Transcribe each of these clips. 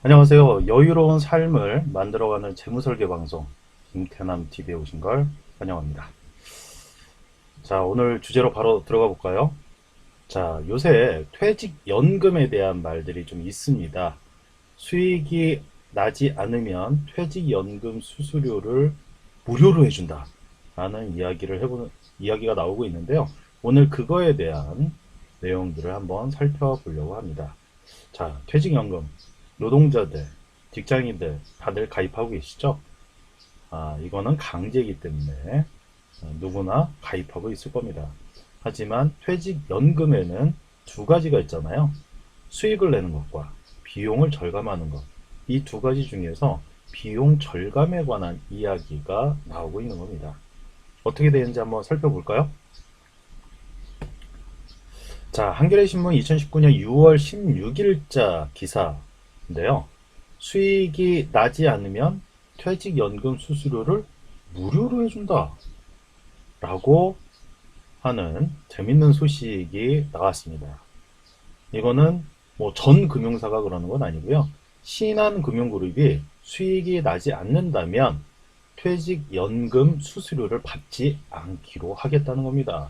안녕하세요. 여유로운 삶을 만들어가는 재무설계 방송 김태남 TV에 오신 걸 환영합니다. 자, 오늘 주제로 바로 들어가 볼까요? 자, 요새 퇴직연금에 대한 말들이 좀 있습니다. 수익이 나지 않으면 퇴직연금 수수료를 무료로 해준다 라는 이야기가 나오고 있는데요. 오늘 그거에 대한 내용들을 한번 살펴보려고 합니다. 자, 퇴직연금 노동자들, 직장인들 다들 가입하고 계시죠? 이거는 강제이기 때문에 누구나 가입하고 있을 겁니다. 하지만 퇴직연금에는 두 가지가 있잖아요. 수익을 내는 것과 비용을 절감하는 것. 이 두 가지 중에서 비용 절감에 관한 이야기가 나오고 있는 겁니다. 어떻게 되는지 한번 살펴볼까요? 자, 한겨레 신문 2019년 6월 16일자 기사인데요. 수익이 나지 않으면 퇴직연금 수수료를 무료로 해준다 라고 하는 재밌는 소식이 나왔습니다. 이거는 뭐 전 금융사가 그러는 건 아니고요. 신한금융그룹이 수익이 나지 않는다면 퇴직연금 수수료를 받지 않기로 하겠다는 겁니다.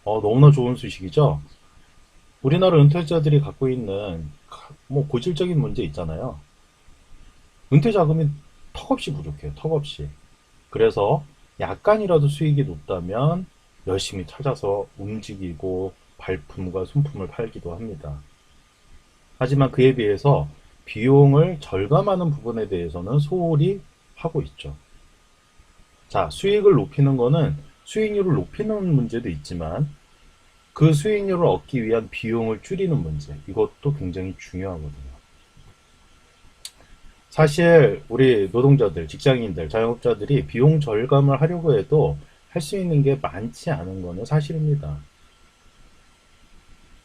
너무나 좋은 소식이죠. 우리나라 은퇴자들이 갖고 있는 뭐 고질적인 문제 있잖아요. 은퇴 자금이 턱없이 부족해요. 턱없이. 그래서 약간이라도 수익이 높다면 열심히 찾아서 움직이고 발품과 손품을 팔기도 합니다. 하지만 그에 비해서 비용을 절감하는 부분에 대해서는 소홀히 하고 있죠. 자, 수익을 높이는 거는 수익률을 높이는 문제도 있지만 그 수익률을 얻기 위한 비용을 줄이는 문제, 이것도 굉장히 중요하거든요. 사실 우리 노동자들, 직장인들, 자영업자들이 비용 절감을 하려고 해도 할 수 있는 게 많지 않은 거는 사실입니다.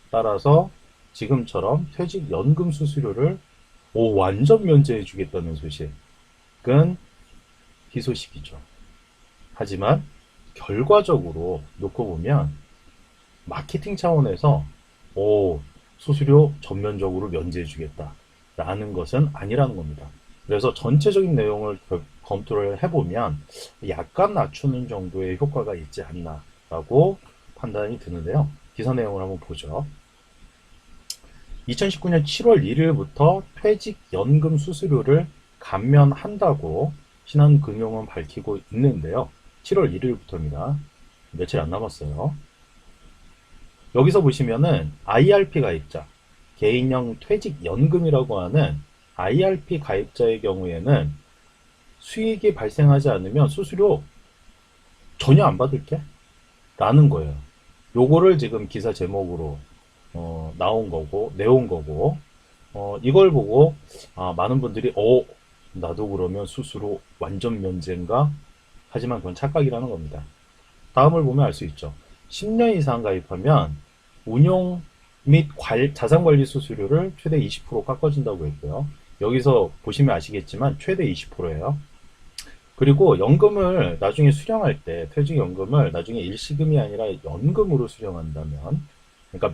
따라서 지금처럼 퇴직연금 수수료를 완전 면제해 주겠다는 소식은 희소식이죠. 하지만 결과적으로 놓고 보면 마케팅 차원에서 수수료 전면적으로 면제해 주겠다 라는 것은 아니라는 겁니다. 그래서 전체적인 내용을 검토를 해보면 약간 낮추는 정도의 효과가 있지 않나 라고 판단이 드는데요. 기사 내용을 한번 보죠. 2019년 7월 1일부터 퇴직연금 수수료를 감면한다고 신한금융은 밝히고 있는데요. 7월 1일부터입니다. 며칠 안 남았어요. 여기서 보시면은 IRP 가입자, 개인형 퇴직연금이라고 하는 IRP 가입자의 경우에는 수익이 발생하지 않으면 수수료 전혀 안 받을게 라는 거예요. 요거를 지금 기사 제목으로 내온 거고, 이걸 보고 많은 분들이 나도 그러면 수수료 완전 면제인가? 하지만 그건 착각이라는 겁니다. 다음을 보면 알 수 있죠. 10년 이상 가입하면 운용 및 자산관리 수수료를 최대 20% 깎아준다고 했고요. 여기서 보시면 아시겠지만 최대 20%예요. 그리고 연금을 나중에 수령할 때, 퇴직연금을 나중에 일시금이 아니라 연금으로 수령한다면, 그러니까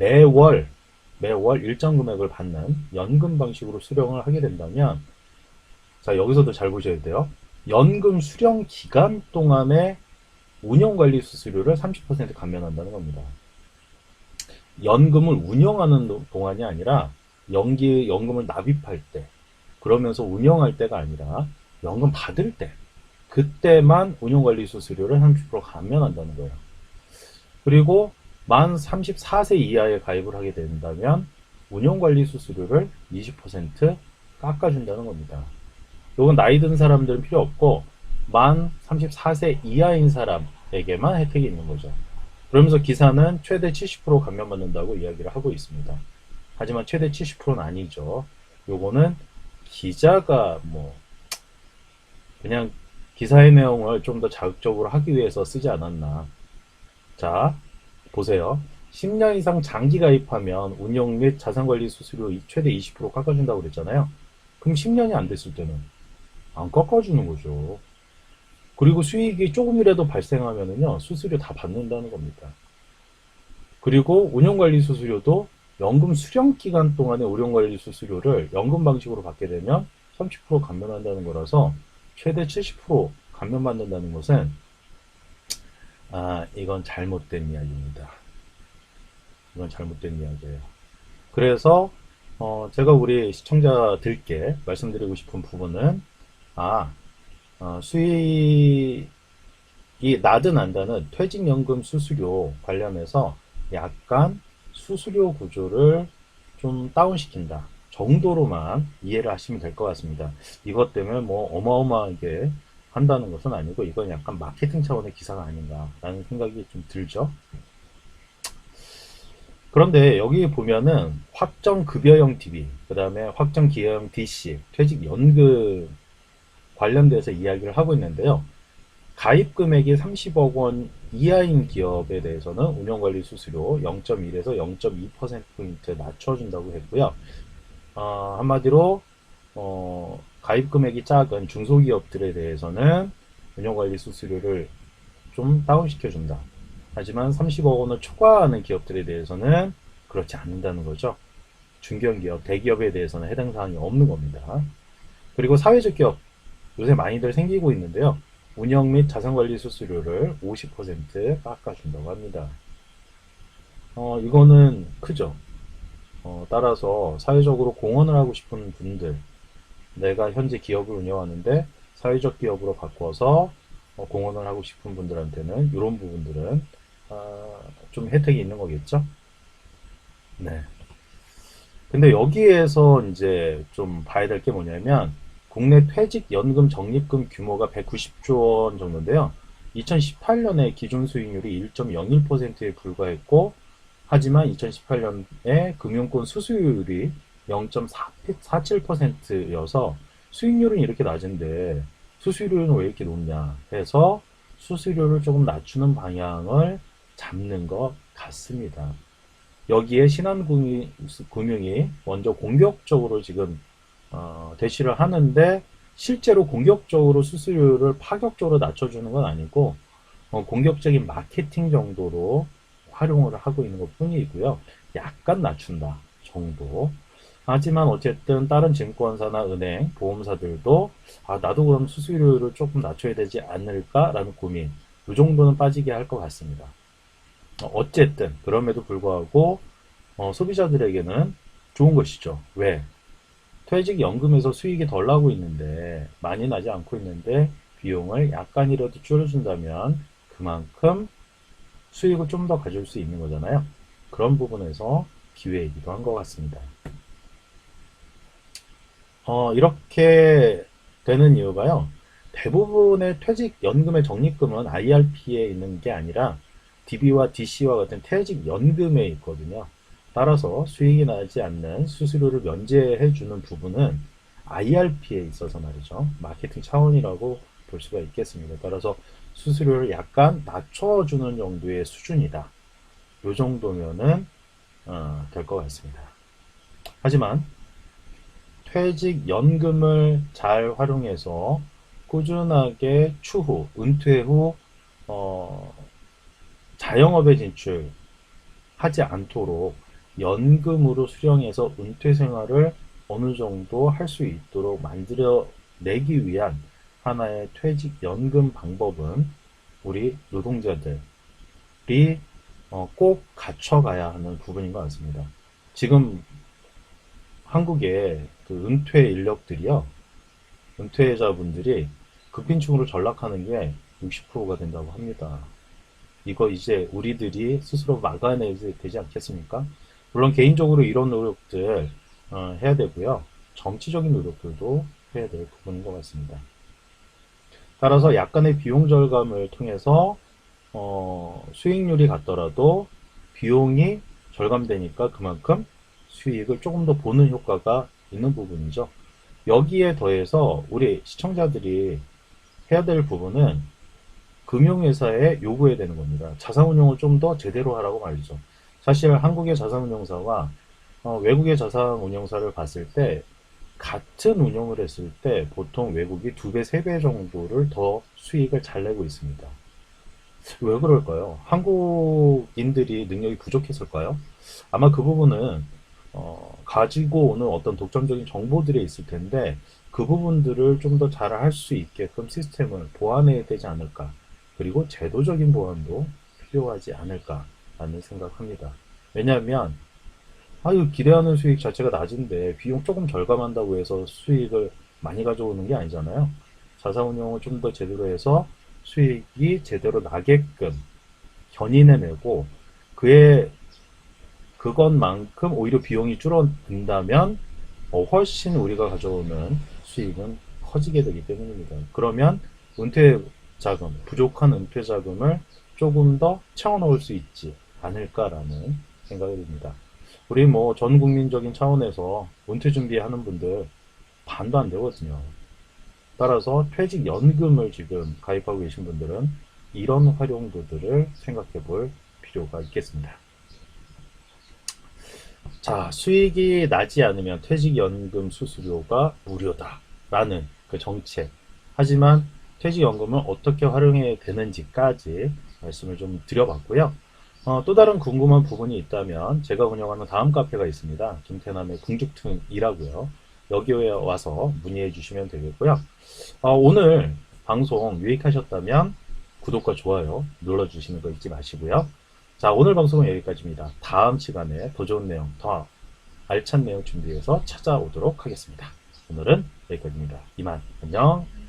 매월 일정 금액을 받는 연금 방식으로 수령을 하게 된다면, 자, 여기서도 잘 보셔야 돼요. 연금 수령 기간 동안에 운영관리 수수료를 30% 감면한다는 겁니다. 연금을 운영하는 동안이 아니라 연금을 납입할 때, 그러면서 운영할 때가 아니라 연금 받을 때, 그때만 운영관리 수수료를 30% 감면한다는 거예요. 그리고 만 34세 이하에 가입을 하게 된다면 운영관리 수수료를 20% 깎아준다는 겁니다. 이건 나이 든 사람들은 필요 없고 만 34세 이하인 사람에게만 혜택이 있는 거죠. 그러면서 기사는 최대 70% 감면받는다고 이야기를 하고 있습니다. 하지만 최대 70%는 아니죠. 요거는 기자가 그냥 기사의 내용을 좀 더 자극적으로 하기 위해서 쓰지 않았나. 자, 보세요. 10년 이상 장기 가입하면 운영 및 자산관리 수수료 최대 20% 깎아준다고 그랬잖아요. 그럼 10년이 안 됐을 때는 안 깎아주는 거죠. 그리고 수익이 조금이라도 발생하면은요, 수수료 다 받는다는 겁니다. 그리고 운영관리 수수료도 연금 수령 기간 동안의 운용관리 수수료를 연금 방식으로 받게 되면 30% 감면한다는 거라서 최대 70% 감면받는다는 것은 이건 잘못된 이야기입니다. 이건 잘못된 이야기예요. 그래서 제가 우리 시청자들께 말씀드리고 싶은 부분은 수익이 나든 안다는 퇴직연금 수수료 관련해서 약간 수수료 구조를 좀 다운시킨다 정도로만 이해를 하시면 될 것 같습니다. 이것 때문에 뭐 어마어마하게 한다는 것은 아니고 이건 약간 마케팅 차원의 기사가 아닌가라는 생각이 좀 들죠. 그런데 여기 보면은 확정급여형 DB, 그 다음에 확정기여형 DC, 퇴직연금 관련돼서 이야기를 하고 있는데요. 가입 금액이 30억 원 이하인 기업에 대해서는 운영관리 수수료 0.1에서 0.2%포인트 낮춰준다고 했고요. 한마디로 가입 금액이 작은 중소기업들에 대해서는 운영관리 수수료를 좀 다운시켜준다. 하지만 30억 원을 초과하는 기업들에 대해서는 그렇지 않는다는 거죠. 중견기업, 대기업에 대해서는 해당 사항이 없는 겁니다. 그리고 사회적 기업 요새 많이들 생기고 있는데요. 운영 및 자산관리 수수료를 50% 깎아준다고 합니다. 이거는 크죠. 따라서 사회적으로 공헌을 하고 싶은 분들, 내가 현재 기업을 운영하는데 사회적 기업으로 바꿔서 공헌을 하고 싶은 분들한테는 이런 부분들은 좀 혜택이 있는 거겠죠? 네. 근데 여기에서 이제 좀 봐야 될 게 뭐냐면 국내 퇴직연금 적립금 규모가 190조 원 정도인데요. 2018년에 기준 수익률이 1.01%에 불과했고 하지만 2018년에 금융권 수수율이 0.47%여서 수익률은 이렇게 낮은데 수수료는 왜 이렇게 높냐 해서 수수료를 조금 낮추는 방향을 잡는 것 같습니다. 여기에 신한금융이 먼저 공격적으로 지금 대시를 하는데 실제로 공격적으로 수수료를 파격적으로 낮춰주는 건 아니고 공격적인 마케팅 정도로 활용을 하고 있는 것 뿐이고요. 약간 낮춘다 정도. 하지만 어쨌든 다른 증권사나 은행, 보험사들도 나도 그럼 수수료를 조금 낮춰야 되지 않을까라는 고민 이 정도는 빠지게 할 것 같습니다. 어쨌든 그럼에도 불구하고 소비자들에게는 좋은 것이죠. 왜? 퇴직연금에서 수익이 덜 나고 있는데 많이 나지 않고 있는데 비용을 약간이라도 줄여준다면 그만큼 수익을 좀 더 가질 수 있는 거잖아요. 그런 부분에서 기회이기도 한 것 같습니다. 이렇게 되는 이유가요. 대부분의 퇴직연금의 적립금은 IRP에 있는 게 아니라 DB와 DC와 같은 퇴직연금에 있거든요. 따라서 수익이 나지 않는 수수료를 면제해주는 부분은 IRP에 있어서 말이죠. 마케팅 차원이라고 볼 수가 있겠습니다. 따라서 수수료를 약간 낮춰주는 정도의 수준이다. 이 정도면은 될 것 같습니다. 하지만 퇴직연금을 잘 활용해서 꾸준하게 추후, 은퇴 후 자영업에 진출하지 않도록 연금으로 수령해서 은퇴 생활을 어느 정도 할 수 있도록 만들어 내기 위한 하나의 퇴직연금 방법은 우리 노동자들이 꼭 갖춰가야 하는 부분인 것 같습니다. 지금 한국의 그 은퇴 인력들이요, 은퇴자분들이 극빈층으로 전락하는 게 60%가 된다고 합니다. 이거 이제 우리들이 스스로 막아내야 되지 않겠습니까? 물론 개인적으로 이런 노력들 해야 되고요. 정치적인 노력들도 해야 될 부분인 것 같습니다. 따라서 약간의 비용 절감을 통해서 수익률이 같더라도 비용이 절감되니까 그만큼 수익을 조금 더 보는 효과가 있는 부분이죠. 여기에 더해서 우리 시청자들이 해야 될 부분은 금융회사에 요구해야 되는 겁니다. 자산운용을 좀 더 제대로 하라고 말이죠. 사실 한국의 자산운용사와 외국의 자산운용사를 봤을 때 같은 운용을 했을 때 보통 외국이 2배, 3배 정도를 더 수익을 잘 내고 있습니다. 왜 그럴까요? 한국인들이 능력이 부족했을까요? 아마 그 부분은 가지고 오는 어떤 독점적인 정보들이 있을 텐데 그 부분들을 좀 더 잘 할 수 있게끔 시스템을 보완해야 되지 않을까. 그리고 제도적인 보완도 필요하지 않을까라는 생각합니다. 왜냐하면 기대하는 수익 자체가 낮은데 비용 조금 절감한다고 해서 수익을 많이 가져오는 게 아니잖아요. 자사운용을 좀 더 제대로 해서 수익이 제대로 나게끔 견인해내고 그의 그것만큼 오히려 비용이 줄어든다면 훨씬 우리가 가져오는 수익은 커지게 되기 때문입니다. 그러면 은퇴 자금, 부족한 은퇴 자금을 조금 더 채워넣을 수 있지 않을까라는 생각이 듭니다. 우리 뭐 전 국민적인 차원에서 은퇴 준비하는 분들 반도 안 되거든요. 따라서 퇴직연금을 지금 가입하고 계신 분들은 이런 활용도들을 생각해 볼 필요가 있겠습니다. 자, 수익이 나지 않으면 퇴직연금 수수료가 무료다라는 그 정책. 하지만 퇴직연금을 어떻게 활용해야 되는지까지 말씀을 좀 드려봤고요. 또 다른 궁금한 부분이 있다면 제가 운영하는 다음 카페가 있습니다. 김태남의 궁죽퉁이라고요. 여기에 와서 문의해 주시면 되겠고요. 오늘 방송 유익하셨다면 구독과 좋아요 눌러주시는 거 잊지 마시고요. 자, 오늘 방송은 여기까지입니다. 다음 시간에 더 좋은 내용, 더 알찬 내용 준비해서 찾아오도록 하겠습니다. 오늘은 여기까지입니다. 이만, 안녕.